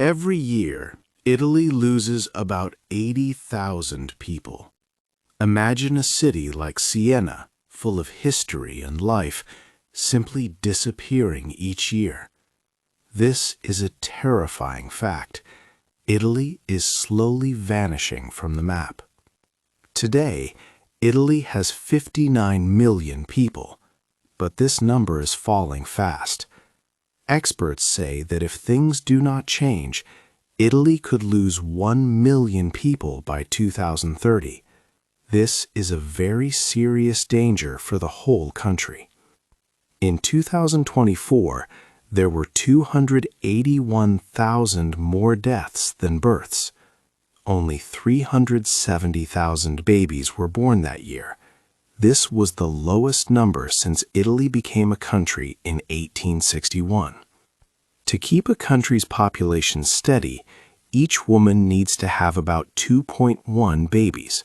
Every year, Italy loses about 80,000 people. Imagine a city like Siena, full of history and life, simply disappearing each year. This is a terrifying fact. Italy is slowly vanishing from the map. Today, Italy has 59 million people, but this number is falling fast. Experts say that if things do not change, Italy could lose 1 million people by 2030. This is a very serious danger for the whole country. In 2024, there were 281,000 more deaths than births. Only 370,000 babies were born that year. This was the lowest number since Italy became a country in 1861. To keep a country's population steady, each woman needs to have about 2.1 babies.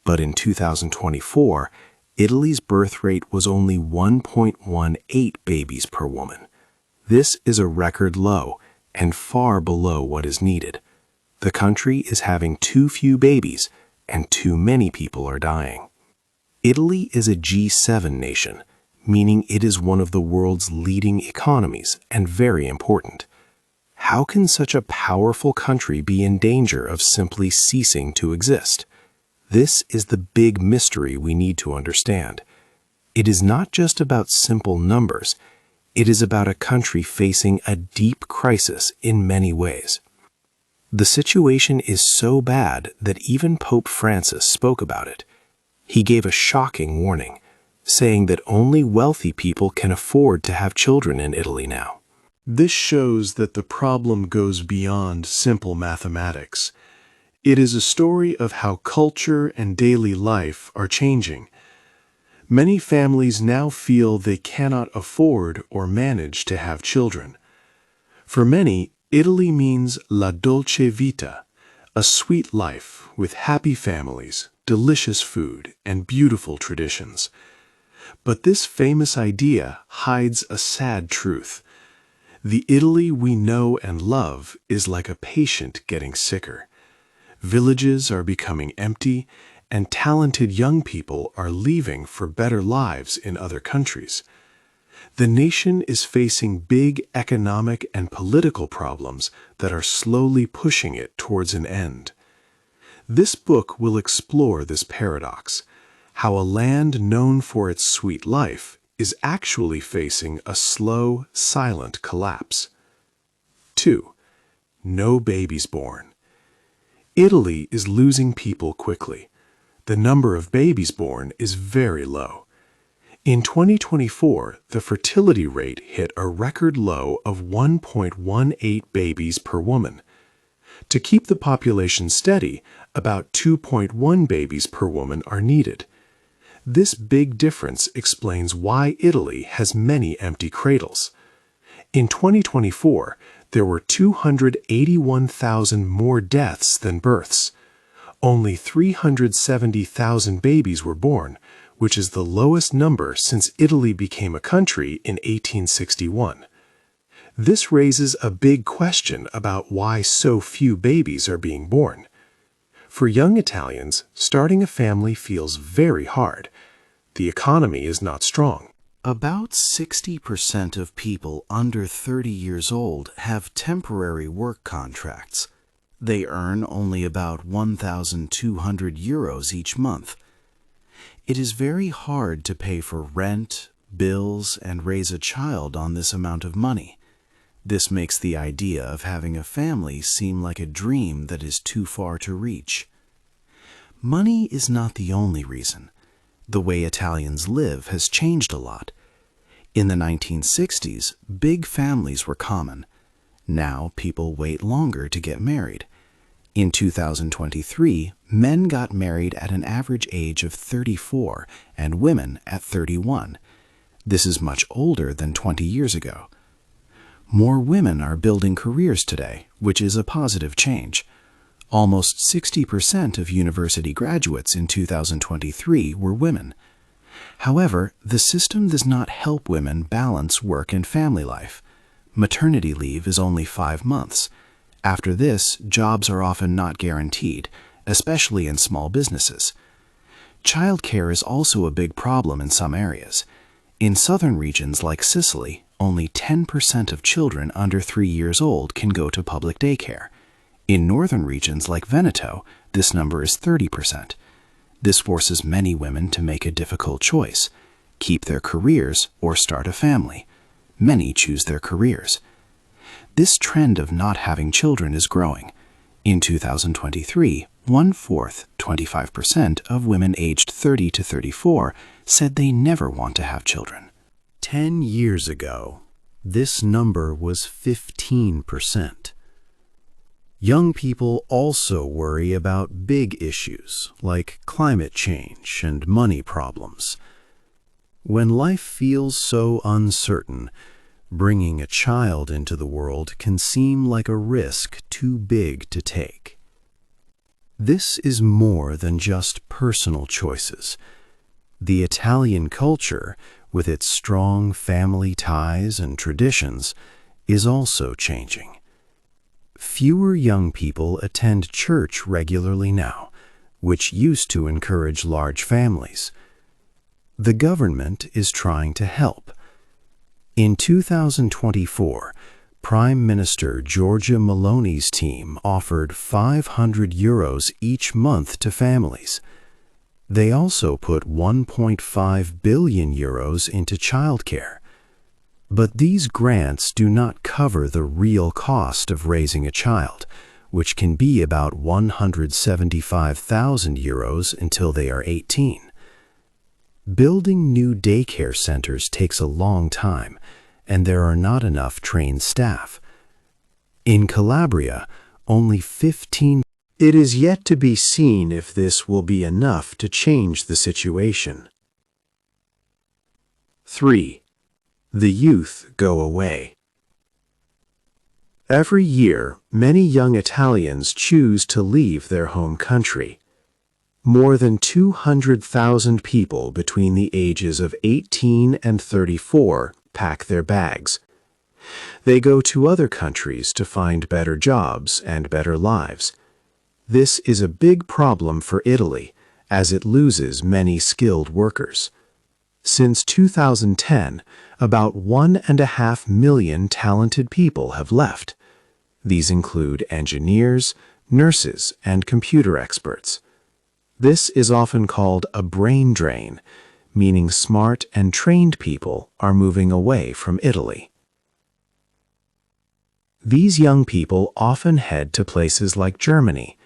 But in 2024, Italy's birth rate was only 1.18 babies per woman. This is a record low and far below what is needed. The country is having too few babies, and too many people are dying. Italy is a G7 nation, meaning it is one of the world's leading economies and very important. How can such a powerful country be in danger of simply ceasing to exist? This is the big mystery we need to understand. It is not just about simple numbers. It is about a country facing a deep crisis in many ways. The situation is so bad that even Pope Francis spoke about it. He gave a shocking warning, saying that only wealthy people can afford to have children in Italy now. This shows that the problem goes beyond simple mathematics. It is a story of how culture and daily life are changing. Many families now feel they cannot afford or manage to have children. For many, Italy means la dolce vita, a sweet life with happy families, delicious food, and beautiful traditions. But this famous idea hides a sad truth. The Italy we know and love is like a patient getting sicker. Villages are becoming empty, and talented young people are leaving for better lives in other countries. The nation is facing big economic and political problems that are slowly pushing it towards an end. This book will explore this paradox, how a land known for its sweet life is actually facing a slow, silent collapse. 2. No babies born. Italy is losing people quickly. The number of babies born is very low. In 2024, the fertility rate hit a record low of 1.18 babies per woman. To keep the population steady, about 2.1 babies per woman are needed. This big difference explains why Italy has many empty cradles. In 2024, there were 281,000 more deaths than births. Only 370,000 babies were born, which is the lowest number since Italy became a country in 1861. This raises a big question about why so few babies are being born. For young Italians, starting a family feels very hard. The economy is not strong. About 60% of people under 30 years old have temporary work contracts. They earn only about 1,200 euros each month. It is very hard to pay for rent, bills, and raise a child on this amount of money. This makes the idea of having a family seem like a dream that is too far to reach. Money is not the only reason. The way Italians live has changed a lot. In the 1960s, big families were common. Now people wait longer to get married. In 2023, men got married at an average age of 34 and women at 31. This is much older than 20 years ago. More women are building careers today, which is a positive change. Almost 60% of university graduates in 2023 were women. However, the system does not help women balance work and family life. Maternity leave is only 5 months. After this, jobs are often not guaranteed, especially in small businesses. Childcare is also a big problem in some areas. In southern regions like Sicily, only 10% of children under 3 years old can go to public daycare. In northern regions like Veneto, this number is 30%. This forces many women to make a difficult choice: keep their careers or start a family. Many choose their careers. This trend of not having children is growing. In 2023, 1/4, 25% of women aged 30 to 34 said they never want to have children. 10 years ago, this number was 15%. Young people also worry about big issues like climate change and money problems. When life feels so uncertain, bringing a child into the world can seem like a risk too big to take. This is more than just personal choices. The Italian culture, with its strong family ties and traditions, is also changing. Fewer young people attend church regularly now, which used to encourage large families. The government is trying to help. In 2024, Prime Minister Giorgia Meloni's team offered €500 each month to families. They also put €1.5 billion into childcare. But these grants do not cover the real cost of raising a child, which can be about €175,000 until they are 18. Building new daycare centers takes a long time, and there are not enough trained staff. In Calabria, only 15. It is yet to be seen if this will be enough to change the situation. 3. The youth go away. Every year, many young Italians choose to leave their home country. More than 200,000 people between the ages of 18 and 34 pack their bags. They go to other countries to find better jobs and better lives. This is a big problem for Italy, as it loses many skilled workers. Since 2010, about 1.5 million talented people have left. These include engineers, nurses, and computer experts. This is often called a brain drain, meaning smart and trained people are moving away from Italy. These young people often head to places like Germany.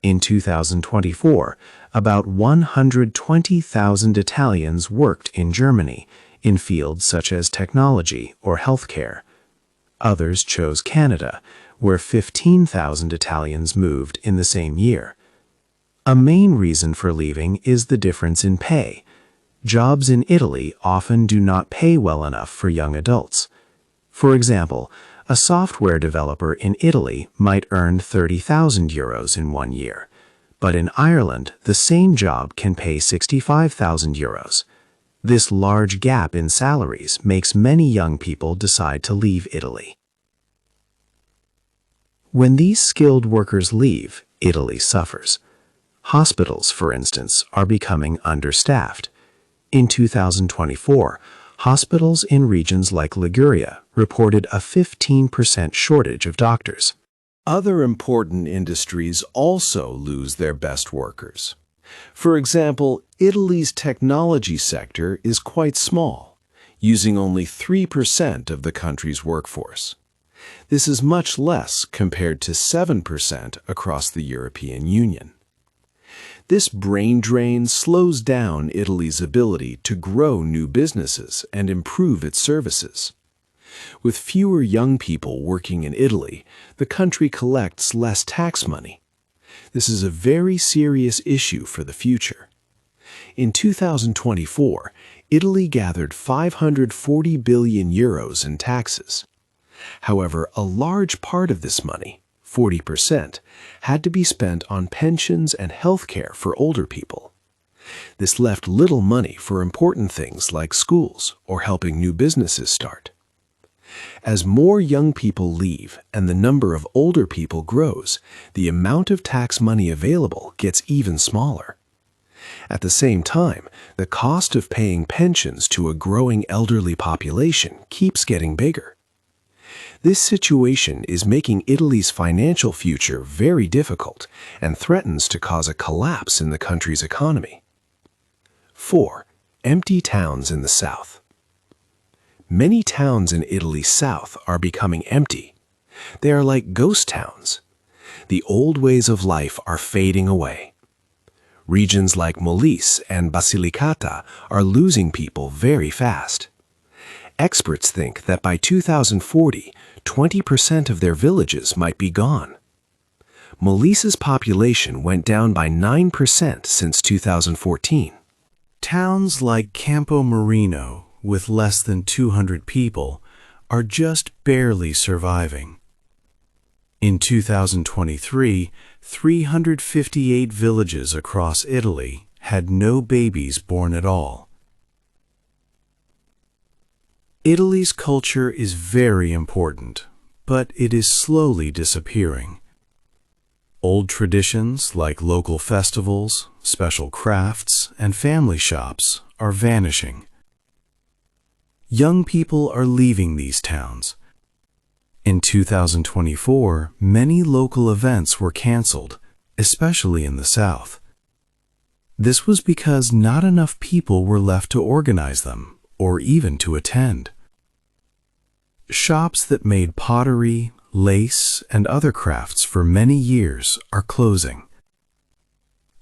In 2024, about 120,000 Italians worked in Germany in fields such as technology or healthcare. Others chose Canada, where 15,000 Italians moved in the same year. A main reason for leaving is the difference in pay. Jobs in Italy often do not pay well enough for young adults. For example, a software developer in Italy might earn €30,000 in 1 year, but in Ireland, the same job can pay €65,000. This large gap in salaries makes many young people decide to leave Italy. When these skilled workers leave, Italy suffers. Hospitals, for instance, are becoming understaffed. In 2024, hospitals in regions like Liguria reported a 15% shortage of doctors. Other important industries also lose their best workers. For example, Italy's technology sector is quite small, using only 3% of the country's workforce. This is much less compared to 7% across the European Union. This brain drain slows down Italy's ability to grow new businesses and improve its services. With fewer young people working in Italy, the country collects less tax money. This is a very serious issue for the future. In 2024, Italy gathered €540 billion in taxes. However, a large part of this money, 40%, had to be spent on pensions and health care for older people. This left little money for important things like schools or helping new businesses start. As more young people leave and the number of older people grows, the amount of tax money available gets even smaller. At the same time, the cost of paying pensions to a growing elderly population keeps getting bigger. This situation is making Italy's financial future very difficult and threatens to cause a collapse in the country's economy. 4. Empty towns in the south. Many towns in Italy's south are becoming empty. They are like ghost towns. The old ways of life are fading away. Regions like Molise and Basilicata are losing people very fast. Experts think that by 2040, 20% of their villages might be gone. Molise's population went down by 9% since 2014. Towns like Campo Marino, with less than 200 people, are just barely surviving. In 2023, 358 villages across Italy had no babies born at all. Italy's culture is very important, but it is slowly disappearing. Old traditions like local festivals, special crafts, and family shops are vanishing. Young people are leaving these towns. In 2024, many local events were canceled, especially in the south. This was because not enough people were left to organize them, or even to attend. Shops that made pottery, lace, and other crafts for many years are closing.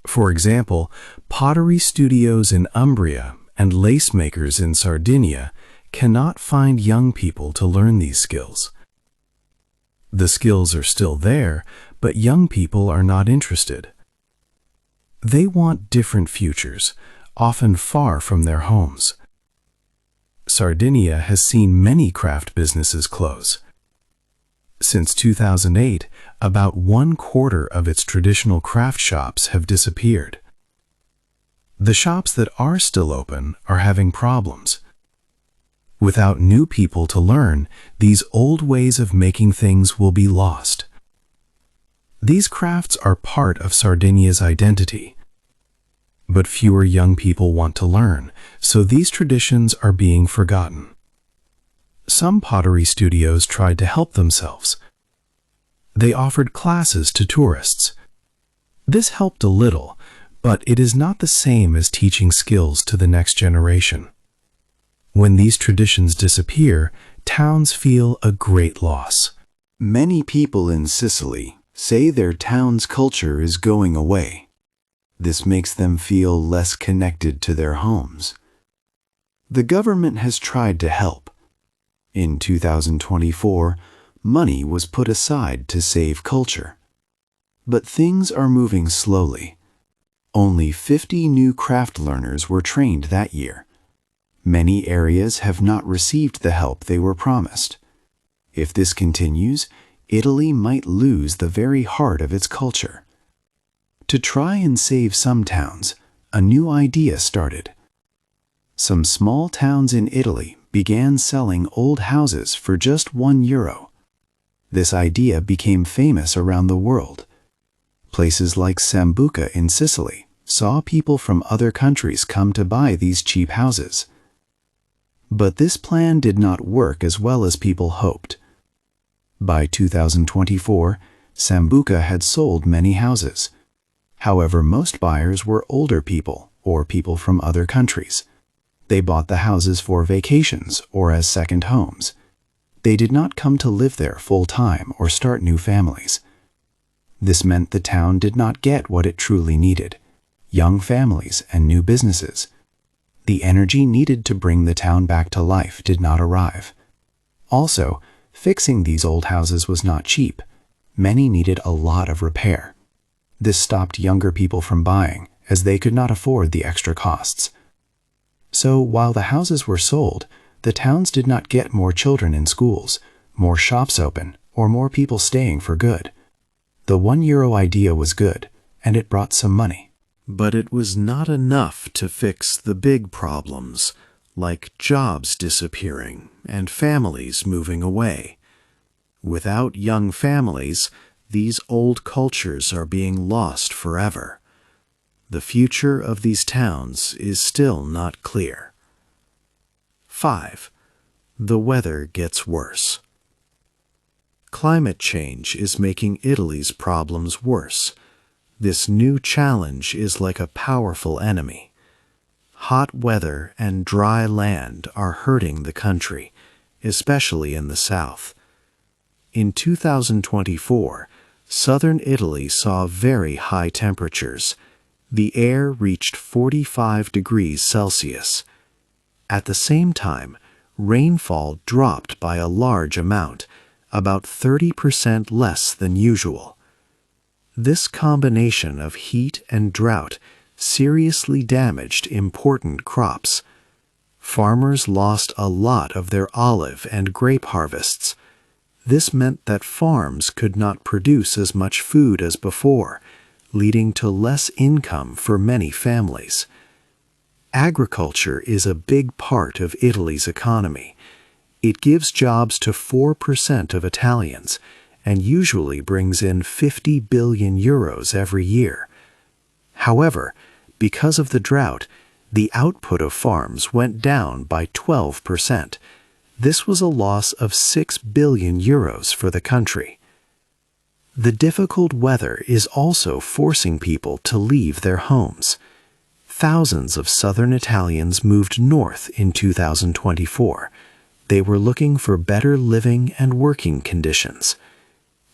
For example, pottery studios in Umbria and lace makers in Sardinia cannot find young people to learn these skills. The skills are still there, but young people are not interested. They want different futures, often far from their homes. Sardinia has seen many craft businesses close. Since 2008, about 1/4 of its traditional craft shops have disappeared. The shops that are still open are having problems. Without new people to learn, these old ways of making things will be lost. These crafts are part of Sardinia's identity. But fewer young people want to learn, so these traditions are being forgotten. Some pottery studios tried to help themselves. They offered classes to tourists. This helped a little, but it is not the same as teaching skills to the next generation. When these traditions disappear, towns feel a great loss. Many people in Sicily say their town's culture is going away. This makes them feel less connected to their homes. The government has tried to help. In 2024, money was put aside to save culture. But things are moving slowly. Only 50 new craft learners were trained that year. Many areas have not received the help they were promised. If this continues, Italy might lose the very heart of its culture. To try and save some towns, a new idea started. Some small towns in Italy began selling old houses for just €1. This idea became famous around the world. Places like Sambuca in Sicily saw people from other countries come to buy these cheap houses. But this plan did not work as well as people hoped. By 2024, Sambuca had sold many houses. However, most buyers were older people or people from other countries. They bought the houses for vacations or as second homes. They did not come to live there full-time or start new families. This meant the town did not get what it truly needed: young families and new businesses. The energy needed to bring the town back to life did not arrive. Also, fixing these old houses was not cheap. Many needed a lot of repair. This stopped younger people from buying, as they could not afford the extra costs. So while the houses were sold, the towns did not get more children in schools, more shops open, or more people staying for good. The €1 idea was good, and it brought some money. But it was not enough to fix the big problems, like jobs disappearing and families moving away. Without young families, these old cultures are being lost forever. The future of these towns is still not clear. 5. The weather gets worse. Climate change is making Italy's problems worse. This new challenge is like a powerful enemy. Hot weather and dry land are hurting the country, especially in the south. In 2024, southern Italy saw very high temperatures. The air reached 45 degrees Celsius. At the same time, rainfall dropped by a large amount, about 30% less than usual. This combination of heat and drought seriously damaged important crops. Farmers lost a lot of their olive and grape harvests. This meant that farms could not produce as much food as before, leading to less income for many families. Agriculture is a big part of Italy's economy. It gives jobs to 4% of Italians and usually brings in 50 billion euros every year. However, because of the drought, the output of farms went down by 12%. This was a loss of 6 billion euros for the country. The difficult weather is also forcing people to leave their homes. Thousands of southern Italians moved north in 2024. They were looking for better living and working conditions.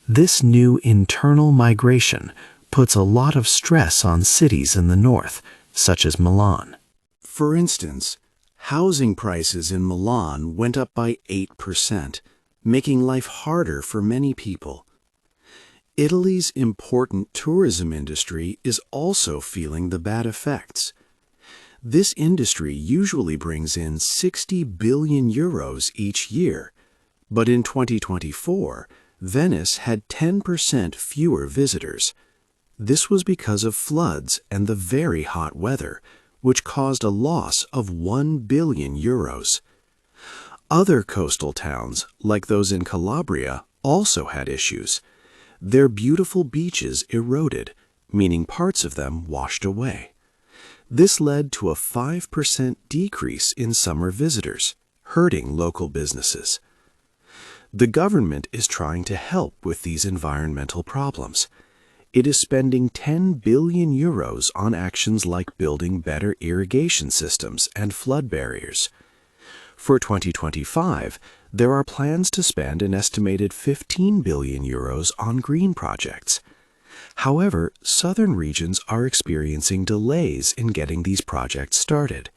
This new internal migration puts a lot of stress on cities in the north, such as Milan. For instance, housing prices in Milan went up by 8%, making life harder for many people. Italy's important tourism industry is also feeling the bad effects. This industry usually brings in 60 billion euros each year, but in 2024, Venice had 10% fewer visitors. This was because of floods and the very hot weather, which caused a loss of 1 billion euros. Other coastal towns, like those in Calabria, also had issues. Their beautiful beaches eroded, meaning parts of them washed away. This led to a 5% decrease in summer visitors, hurting local businesses. The government is trying to help with these environmental problems. It is spending 10 billion euros on actions like building better irrigation systems and flood barriers. For 2025, there are plans to spend an estimated 15 billion euros on green projects. However, southern regions are experiencing delays in getting these projects started.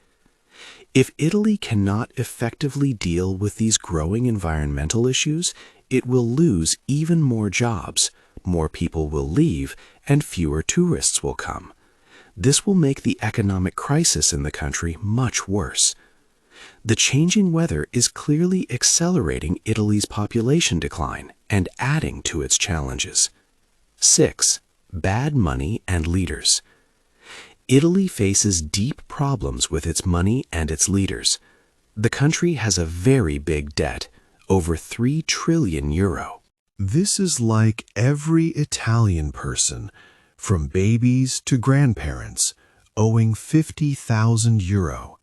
If Italy cannot effectively deal with these growing environmental issues, it will lose even more jobs, more people will leave, and fewer tourists will come. This will make the economic crisis in the country much worse. The changing weather is clearly accelerating Italy's population decline and adding to its challenges. 6. Bad money and leaders. Italy faces deep problems with its money and its leaders. The country has a very big debt, over 3 trillion euro. This is like every Italian person, from babies to grandparents, owing 50,000 euro.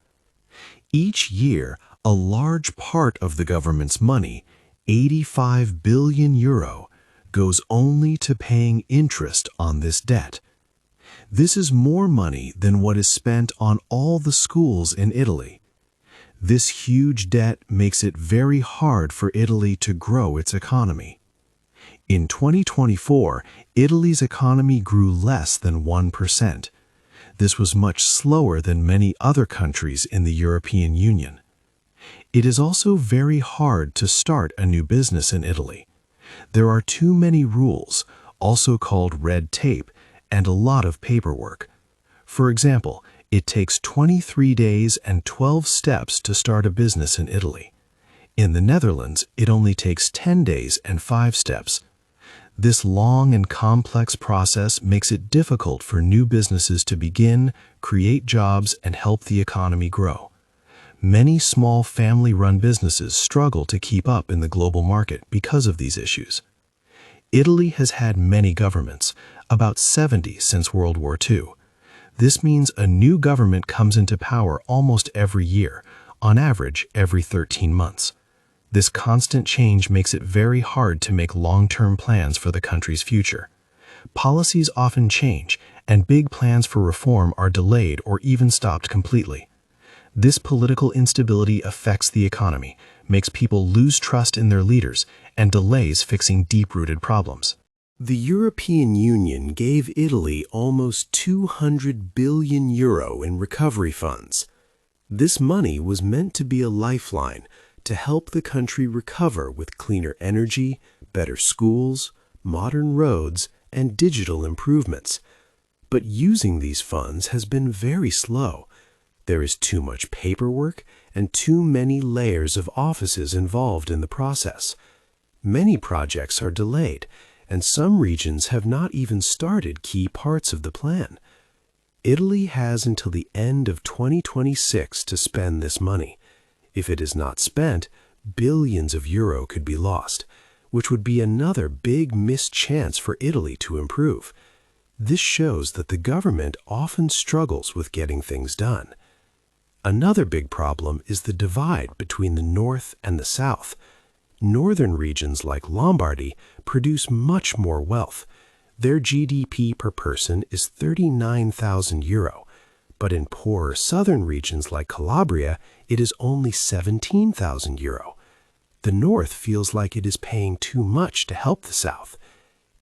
Each year, a large part of the government's money, 85 billion euro, goes only to paying interest on this debt. This is more money than what is spent on all the schools in Italy. This huge debt makes it very hard for Italy to grow its economy. In 2024, Italy's economy grew less than 1%. This was much slower than many other countries in the European Union. It is also very hard to start a new business in Italy. There are too many rules, also called red tape, and a lot of paperwork. For example, it takes 23 days and 12 steps to start a business in Italy. In the Netherlands, it only takes 10 days and 5 steps. This long and complex process makes it difficult for new businesses to begin, create jobs, and help the economy grow. Many small family-run businesses struggle to keep up in the global market because of these issues. Italy has had many governments, about 70 since World War II. This means a new government comes into power almost every year, on average every 13 months. This constant change makes it very hard to make long-term plans for the country's future. Policies often change, and big plans for reform are delayed or even stopped completely. This political instability affects the economy, makes people lose trust in their leaders, and delays fixing deep-rooted problems. The European Union gave Italy almost €200 billion in recovery funds. This money was meant to be a lifeline to help the country recover with cleaner energy, better schools, modern roads, and digital improvements. But using these funds has been very slow. There is too much paperwork and too many layers of offices involved in the process. Many projects are delayed, and some regions have not even started key parts of the plan. Italy has until the end of 2026 to spend this money. If it is not spent, billions of euro could be lost, which would be another big missed chance for Italy to improve. This shows that the government often struggles with getting things done. Another big problem is the divide between the north and the south. Northern regions like Lombardy produce much more wealth. Their GDP per person is 39,000 euro, but in poorer southern regions like Calabria, it is only 17,000 euro. The north feels like it is paying too much to help the south.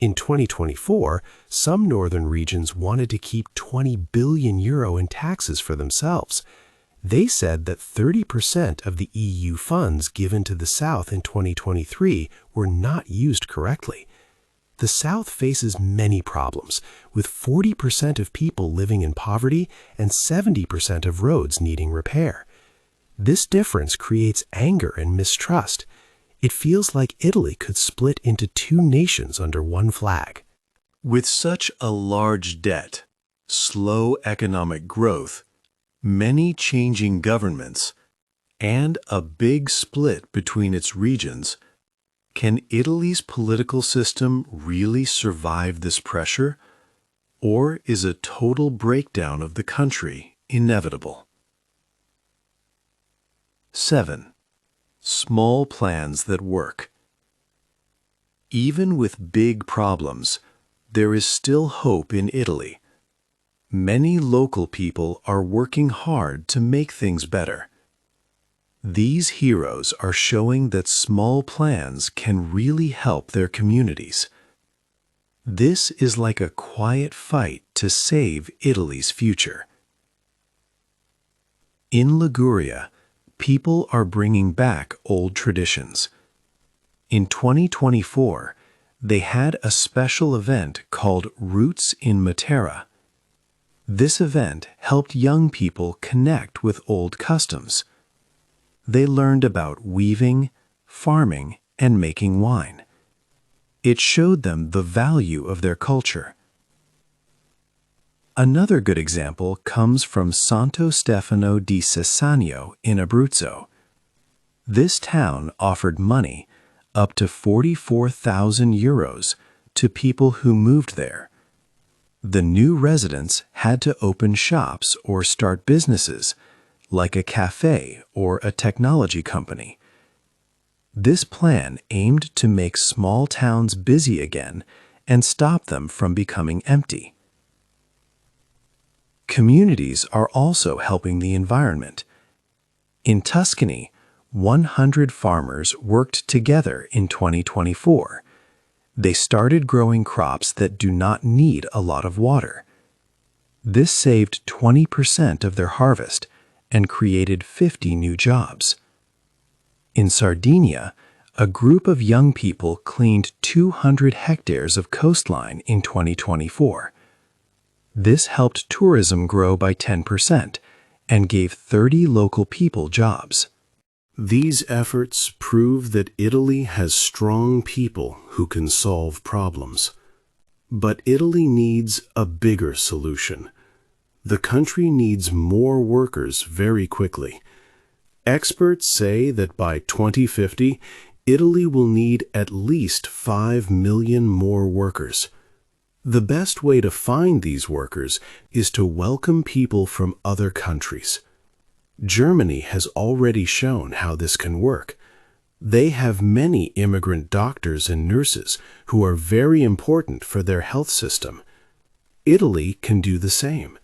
In 2024, some northern regions wanted to keep 20 billion euro in taxes for themselves. They said that 30% of the EU funds given to the South in 2023 were not used correctly. The South faces many problems, with 40% of people living in poverty and 70% of roads needing repair. This difference creates anger and mistrust. It feels like Italy could split into two nations under one flag. With such a large debt, slow economic growth, many changing governments, and a big split between its regions, can Italy's political system really survive this pressure? Or is a total breakdown of the country inevitable? 7. Small plans that work. Even with big problems, there is still hope in Italy. Many local people are working hard to make things better. These heroes are showing that small plans can really help their communities. This is like a quiet fight to save Italy's future. In Liguria, people are bringing back old traditions. In 2024, they had a special event called Roots in Matera. This event helped young people connect with old customs. They learned about weaving, farming, and making wine. It showed them the value of their culture. Another good example comes from Santo Stefano di Cessaneo in Abruzzo. This town offered money, up to 44,000 euros, to people who moved there. The new residents had to open shops or start businesses, like a cafe or a technology company. This plan aimed to make small towns busy again and stop them from becoming empty. Communities are also helping the environment. In Tuscany, 100 farmers worked together in 2024. They started growing crops that do not need a lot of water. This saved 20% of their harvest and created 50 new jobs. In Sardinia, a group of young people cleaned 200 hectares of coastline in 2024. This helped tourism grow by 10% and gave 30 local people jobs. These efforts prove that Italy has strong people who can solve problems. But Italy needs a bigger solution. The country needs more workers very quickly. Experts say that by 2050, Italy will need at least 5 million more workers. The best way to find these workers is to welcome people from other countries. Germany has already shown how this can work. They have many immigrant doctors and nurses who are very important for their health system. Italy can do the same.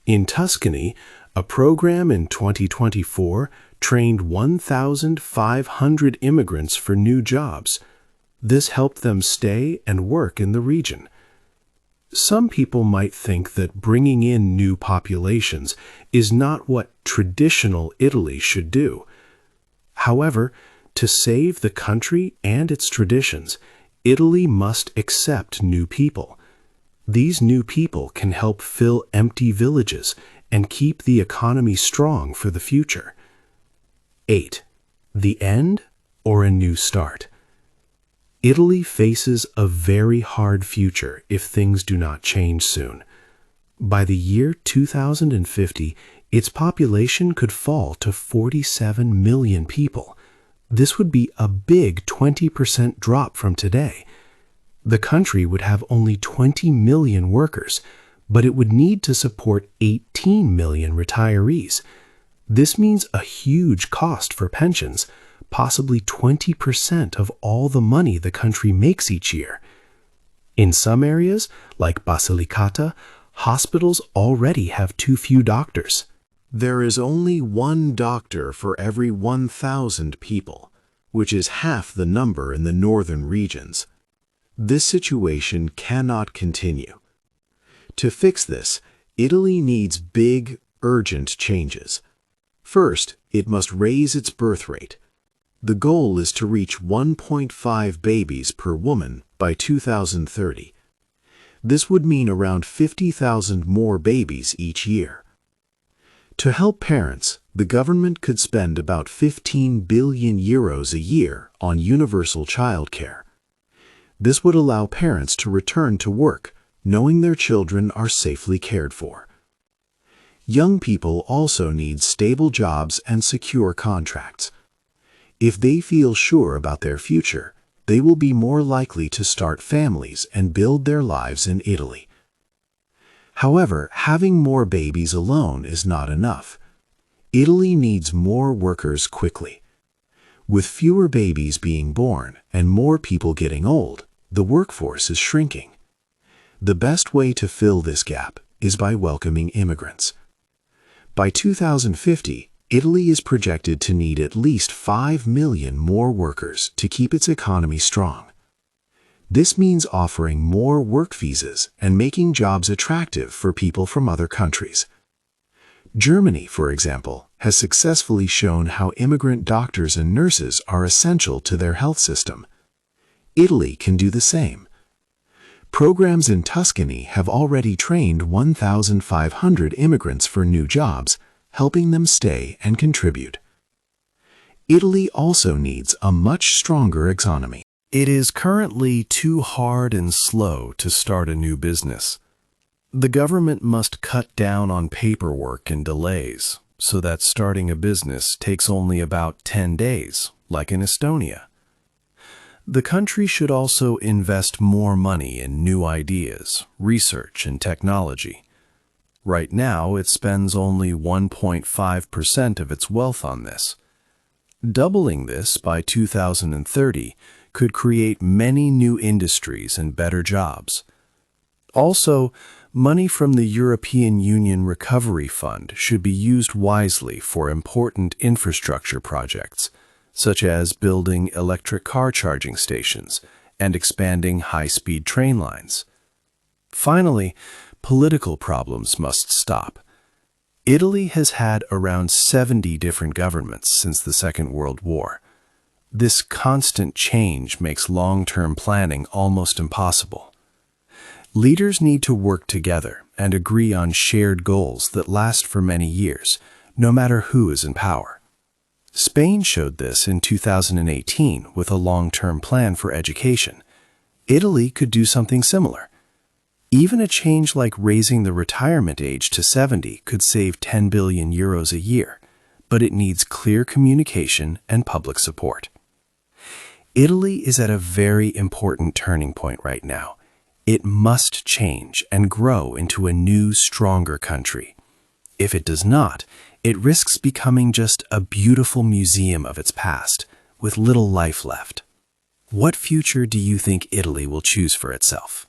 In Tuscany, a program in 2024 trained 1,500 immigrants for new jobs. This helped them stay and work in the region. Some people might think that bringing in new populations is not what traditional Italy should do. However, to save the country and its traditions, Italy must accept new people. These new people can help fill empty villages and keep the economy strong for the future. 8. The end or a new start? Italy faces a very hard future if things do not change soon. By the year 2050, its population could fall to 47 million people. This would be a big 20% drop from today. The country would have only 20 million workers, but it would need to support 18 million retirees. This means a huge cost for pensions, possibly 20% of all the money the country makes each year. In some areas, like Basilicata, hospitals already have too few doctors. There is only one doctor for every 1,000 people, which is half the number in the northern regions. This situation cannot continue. To fix this, Italy needs big, urgent changes. First, it must raise its birth rate. The goal is to reach 1.5 babies per woman by 2030. This would mean around 50,000 more babies each year. To help parents, the government could spend about 15 billion euros a year on universal childcare. This would allow parents to return to work, knowing their children are safely cared for. Young people also need stable jobs and secure contracts. If they feel sure about their future, they will be more likely to start families and build their lives in Italy. However, having more babies alone is not enough. Italy needs more workers quickly. With fewer babies being born and more people getting old, the workforce is shrinking. The best way to fill this gap is by welcoming immigrants. By 2050, Italy is projected to need at least 5 million more workers to keep its economy strong. This means offering more work visas and making jobs attractive for people from other countries. Germany, for example, has successfully shown how immigrant doctors and nurses are essential to their health system. Italy can do the same. Programs in Tuscany have already trained 1,500 immigrants for new jobs, helping them stay and contribute. Italy also needs a much stronger economy. It is currently too hard and slow to start a new business. The government must cut down on paperwork and delays, so that starting a business takes only about 10 days, like in Estonia. The country should also invest more money in new ideas, research, and technology. Right now, it spends only 1.5% of its wealth on this. Doubling this by 2030 could create many new industries and better jobs. Also, money from the European Union Recovery Fund should be used wisely for important infrastructure projects, such as building electric car charging stations and expanding high-speed train lines. Finally, political problems must stop. Italy has had around 70 different governments since the Second World War. This constant change makes long-term planning almost impossible. Leaders need to work together and agree on shared goals that last for many years, no matter who is in power. Spain showed this in 2018 with a long-term plan for education. Italy could do something similar. Even a change like raising the retirement age to 70 could save 10 billion euros a year, but it needs clear communication and public support. Italy is at a very important turning point right now. It must change and grow into a new, stronger country. If it does not, it risks becoming just a beautiful museum of its past, with little life left. What future do you think Italy will choose for itself?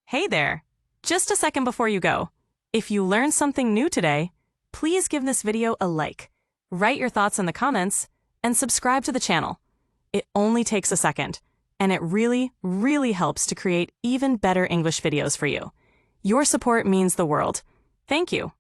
Hey there! Just a second before you go. If you learned something new today, please give this video a like, write your thoughts in the comments, and subscribe to the channel. It only takes a second, and it really, really helps to create even better English videos for you. Your support means the world. Thank you.